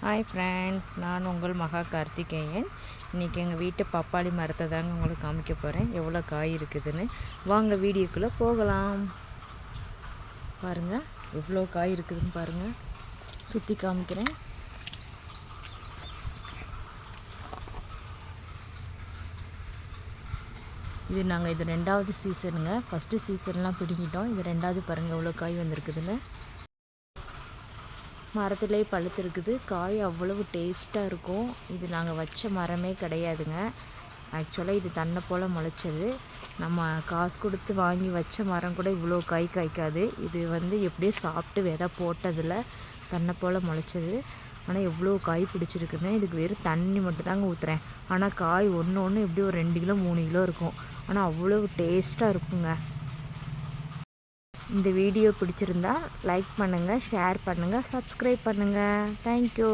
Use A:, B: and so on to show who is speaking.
A: Hi friends, நான் உங்கள் மகா கார்த்திகேயன். இன்றைக்கி எங்கள் வீட்டு பப்பாளி மரத்தை தாங்க உங்களுக்கு காமிக்க போகிறேன். எவ்வளோ காய் இருக்குதுன்னு வாங்க வீடியோக்குள்ளே போகலாம். பாருங்கள் எவ்வளோ காய் இருக்குதுன்னு பாருங்கள். சுற்றி காமிக்கிறேன். இது 2வது சீசனுங்க. ஃபஸ்ட்டு சீசன்லாம் பிடிங்கிட்டோம். இது 2வது பாருங்கள் எவ்வளோ காய் வந்திருக்குதுன்னு. மரத்துலேயே பழுத்திருக்குது. காய் அவ்வளவு டேஸ்ட்டாக இருக்கும். இது நாங்கள் வச்ச மரமே கிடையாதுங்க. ஆக்சுவலாக இது தன்னை போல் முளைச்சது. நம்ம காசு கொடுத்து வாங்கி வச்ச மரம் கூட இவ்வளோ காய் காய்க்காது. இது எப்படியோ சாப்பிட்டு விதை போட்டதில் தன்னை போல் முளைச்சது. ஆனால் எவ்வளோ காய் பிடிச்சிருக்குன்னு. இதுக்கு வெறும் தண்ணி மட்டும் தாங்க ஊற்றுறேன். ஆனால் காய் ஒன்று ஒன்று எப்படி ஒரு 2 கிலோ 3 கிலோ இருக்கும். ஆனால் அவ்வளோ டேஸ்ட்டாக இருக்குங்க. இந்த வீடியோ பிடிச்சிருந்தா லைக் பண்ணுங்கள், ஷேர் பண்ணுங்கள், சப்ஸ்கிரைப் பண்ணுங்கள். தேங்க்யூ.